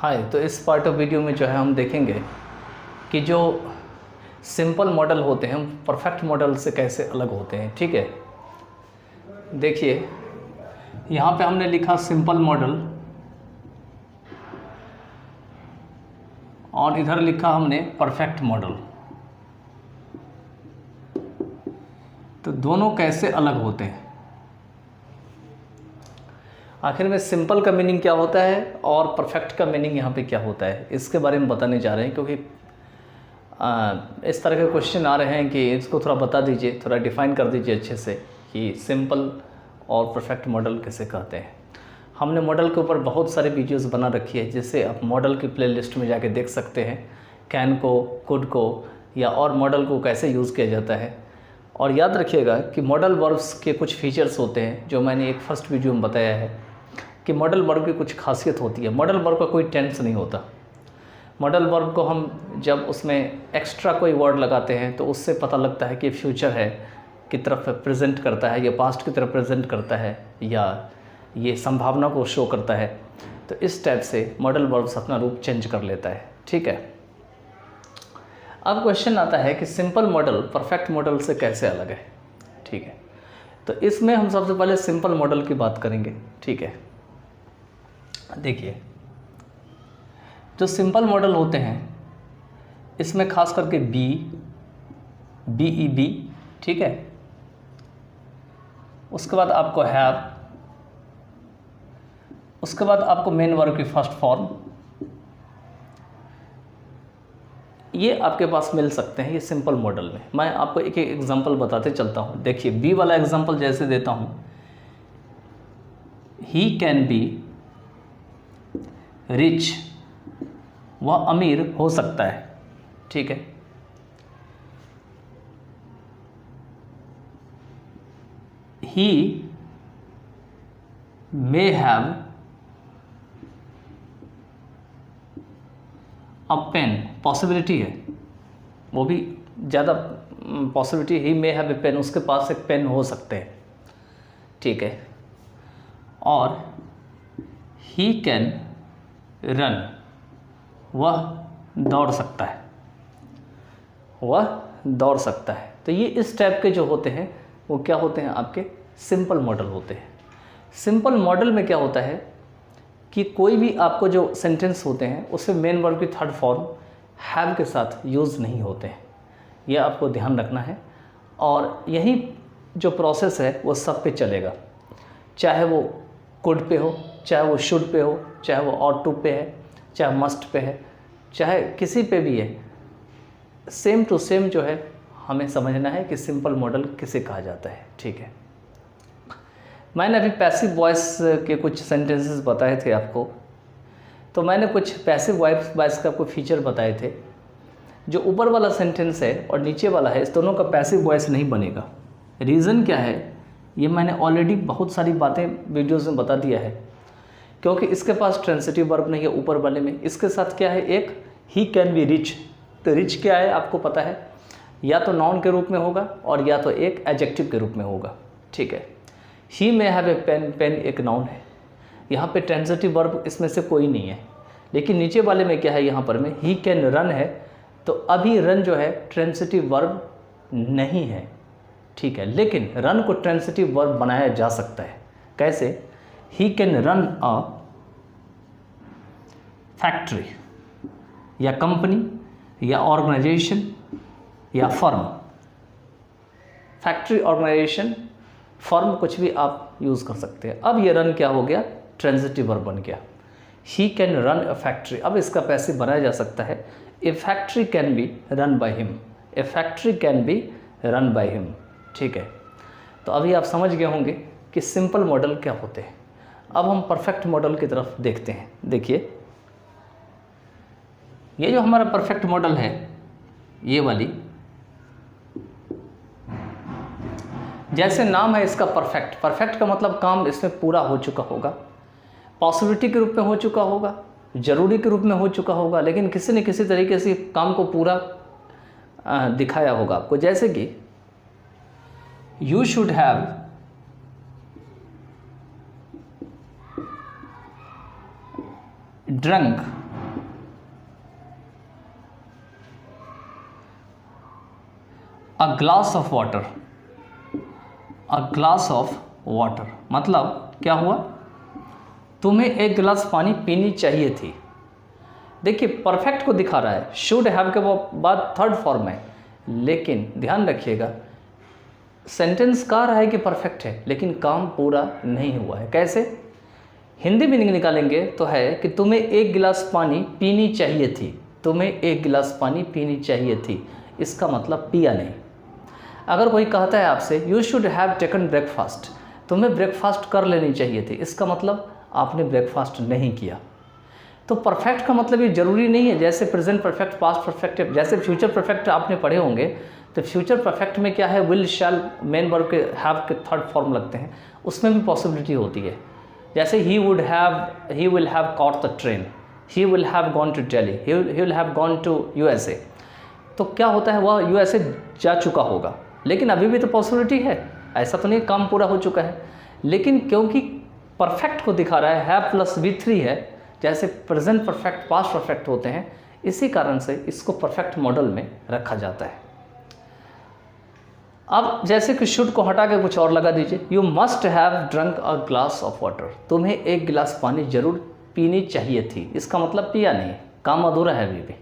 हाय, तो इस part of video में जो है हम देखेंगे कि जो सिंपल मॉडल होते हैं परफेक्ट मॉडल से कैसे अलग होते हैं। ठीक है, देखिए यहाँ पे हमने लिखा सिंपल मॉडल और इधर लिखा हमने परफेक्ट मॉडल। तो दोनों कैसे अलग होते हैं, आखिर में सिंपल का मीनिंग क्या होता है और परफेक्ट का मीनिंग यहाँ पे क्या होता है, इसके बारे में बताने जा रहे हैं। क्योंकि इस तरह के क्वेश्चन आ रहे हैं कि इसको थोड़ा बता दीजिए, थोड़ा डिफ़ाइन कर दीजिए अच्छे से कि सिंपल और परफेक्ट मॉडल किसे कहते हैं। हमने मॉडल के ऊपर बहुत सारे वीडियोस बना रखी है, जिससे आप मॉडल की प्लेलिस्ट में जाके देख सकते हैं कैन को, कुड को या और मॉडल को कैसे यूज़ किया जाता है। और याद रखिएगा कि मॉडल वर्ब्स के कुछ फीचर्स होते हैं जो मैंने एक फर्स्ट वीडियो में बताया है कि मॉडल वर्ब की कुछ खासियत होती है। मॉडल वर्ब का कोई टेंस नहीं होता। मॉडल वर्ब को हम जब उसमें एक्स्ट्रा कोई वर्ड लगाते हैं तो उससे पता लगता है कि फ्यूचर है की तरफ प्रेजेंट करता है या पास्ट की तरफ प्रेजेंट करता है या ये संभावना को शो करता है। तो इस टाइप से मॉडल वर्ब्स अपना रूप चेंज कर लेता है। ठीक है, अब क्वेश्चन आता है कि सिंपल मॉडल परफेक्ट मॉडल से कैसे अलग है। ठीक है, तो इसमें हम सबसे पहले सिंपल मॉडल की बात करेंगे। ठीक है, देखिए जो सिंपल मॉडल होते हैं इसमें खास करके बी, ठीक है, उसके बाद आपको हैव, उसके बाद आपको मेन वर्ब की फर्स्ट फॉर्म, ये आपके पास मिल सकते हैं ये सिंपल मॉडल में। मैं आपको एक एक एग्जांपल बताते चलता हूँ। देखिए बी वाला एग्जांपल जैसे देता हूँ, ही कैन बी रिच, वह अमीर हो सकता है। ठीक है, he may have a pen, possibility है, वो भी ज़्यादा possibility, he may have a pen, उसके पास एक पेन हो सकते हैं। ठीक है, और ही कैन रन, वह दौड़ सकता है, वह दौड़ सकता है। तो ये इस टाइप के जो होते हैं वो क्या होते हैं, आपके सिंपल मॉडल होते हैं। सिंपल मॉडल में क्या होता है कि कोई भी आपको जो सेंटेंस होते हैं उसमें मेन वर्ब की थर्ड फॉर्म हैव के साथ यूज़ नहीं होते हैं, ये आपको ध्यान रखना है। और यही जो प्रोसेस है वो सब पे चलेगा, चाहे वो कुड पे हो, चाहे वो शुड पे हो, चाहे वो ऑट टू पे है, चाहे मस्ट पे है, चाहे किसी पे भी है, सेम टू सेम जो है हमें समझना है कि सिंपल मॉडल किसे कहा जाता है। ठीक है, मैंने अभी पैसिव वॉइस के कुछ सेंटेंसेस बताए थे आपको, तो मैंने कुछ पैसिव वॉइस का कोई फीचर बताए थे। जो ऊपर वाला सेंटेंस है और नीचे वाला है, इस दोनों का पैसिव वॉइस नहीं बनेगा। रीज़न क्या है, ये मैंने ऑलरेडी बहुत सारी बातें वीडियोज़ में बता दिया है। क्योंकि इसके पास ट्रांसिटिव वर्ब नहीं है ऊपर वाले में, इसके साथ क्या है, एक ही कैन बी रिच। तो रिच क्या है आपको पता है, या तो नाउन के रूप में होगा और या तो एक एडजेक्टिव के रूप में होगा। ठीक है, ही में हैव ए पेन, पेन एक नाउन है, यहाँ पे ट्रांसिटिव वर्ब इसमें से कोई नहीं है। लेकिन नीचे वाले में क्या है, यहाँ पर में ही कैन रन है, तो अभी रन जो है ट्रांसिटिव वर्ब नहीं है। ठीक है, लेकिन रन को ट्रांसिटिव वर्ब बनाया जा सकता है। कैसे, ही कैन रन अ फैक्ट्री या कंपनी या ऑर्गेनाइजेशन या फर्म। फैक्ट्री, ऑर्गेनाइजेशन, फर्म, कुछ भी आप यूज़ कर सकते हैं। अब ये रन क्या हो गया, ट्रांजिटिव वर्ब बन गया। He can run a factory, अब इसका पैसिव बनाया जा सकता है, a factory can be run by him, a factory can be run by him. ठीक है, तो अभी आप समझ गए होंगे कि सिंपल मॉडल क्या होते हैं। अब हम परफेक्ट मॉडल की तरफ देखते हैं। देखिए ये जो हमारा परफेक्ट मॉडल है, ये वाली, जैसे नाम है इसका परफेक्ट, परफेक्ट का मतलब काम इसमें पूरा हो चुका होगा, पॉसिबिलिटी के रूप में हो चुका होगा, ज़रूरी के रूप में हो चुका होगा, लेकिन किसी न किसी तरीके से काम को पूरा दिखाया होगा आपको। जैसे कि you should have drunk a glass of water, a glass of water मतलब क्या हुआ, तुम्हें एक गिलास पानी पीनी चाहिए थी। देखिए परफेक्ट को दिखा रहा है, शुड हैव के बाद थर्ड फॉर्म है, लेकिन ध्यान रखिएगा सेंटेंस कह रहा है कि परफेक्ट है लेकिन काम पूरा नहीं हुआ है। कैसे? हिंदी मीनिंग निकालेंगे तो है कि तुम्हें एक गिलास पानी पीनी चाहिए थी, तुम्हें एक गिलास पानी पीनी चाहिए थी, इसका मतलब पिया नहीं। अगर कोई कहता है आपसे you should have taken breakfast, तुम्हें ब्रेकफास्ट कर लेनी चाहिए थी, इसका मतलब आपने ब्रेकफास्ट नहीं किया। तो परफेक्ट का मतलब ये ज़रूरी नहीं है जैसे प्रेजेंट परफेक्ट, पास्ट परफेक्ट, जैसे फ्यूचर परफेक्ट आपने पढ़े होंगे तो फ्यूचर परफेक्ट में क्या है, विल, शैल, मेन वर्ब के हैव के थर्ड फॉर्म लगते हैं, उसमें भी पॉसिबिलिटी होती है। जैसे he will have caught the train, he will have gone to Delhi, he will have gone to USA। तो क्या होता है, वह USA जा चुका होगा, लेकिन अभी भी तो पॉसिबिलिटी है, ऐसा तो नहीं काम पूरा हो चुका है। लेकिन क्योंकि परफेक्ट को दिखा रहा है, हैव प्लस V3 है, जैसे प्रेजेंट परफेक्ट, पास्ट परफेक्ट होते हैं, इसी कारण से इसको परफेक्ट मॉडल में रखा जाता है। अब जैसे कि शुड को हटा के कुछ और लगा दीजिए, you must have drunk a glass of water, तुम्हें एक गिलास पानी जरूर पीनी चाहिए थी, इसका मतलब पिया नहीं, काम अधूरा है अभी भी।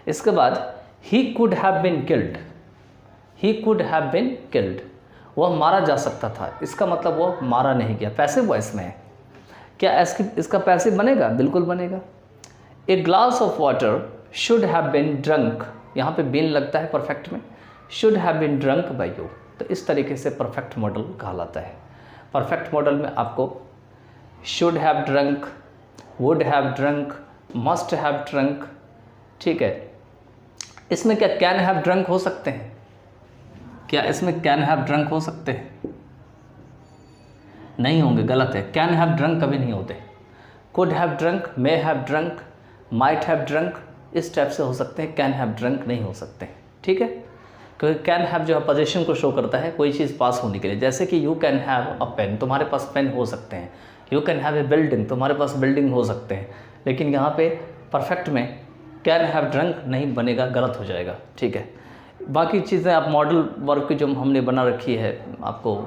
इसके बाद he could have been killed, he could have been killed, वह मारा जा सकता था, इसका मतलब वह मारा नहीं गया, पैसिव वॉइस में है। क्या इसका पैसिव बनेगा? बिल्कुल बनेगा। A glass of water should have been drunk, यहाँ पे बीन लगता है परफेक्ट में, should have been drunk by you, तो इस तरीके से परफेक्ट मॉडल कहलाता है। परफेक्ट मॉडल में आपको should have drunk, would have drunk, must have drunk, ठीक है। इसमें क्या कैन हैव ड्रंक हो सकते हैं? क्या इसमें कैन हैव ड्रंक हो सकते हैं? नहीं होंगे, गलत है, कैन हैव ड्रंक कभी नहीं होते। Could have drunk, may have drunk, might have drunk, इस टाइप से हो सकते हैं, कैन हैव ड्रंक नहीं हो सकते, ठीक है। क्योंकि कैन हैव जो है पोजीशन को शो करता है कोई चीज़ पास होने के लिए, जैसे कि you can have a pen, तुम्हारे पास पेन हो सकते हैं, you can have a building, तुम्हारे पास बिल्डिंग हो सकते हैं, लेकिन यहाँ पे परफेक्ट में कैन हैव ड्रंक नहीं बनेगा, गलत हो जाएगा, ठीक है। बाकी चीज़ें आप मॉडल वर्ब की जो हमने बना रखी है, आपको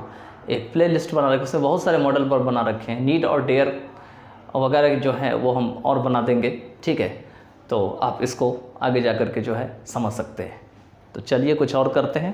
एक प्ले लिस्ट बना रखी, उसमें बहुत सारे मॉडल वर्ब बना रखे हैं, नीड और डेयर वगैरह जो है वो हम और बना देंगे, ठीक है। तो आप इसको आगे जा कर के जो है समझ सकते हैं। तो चलिए कुछ और करते हैं।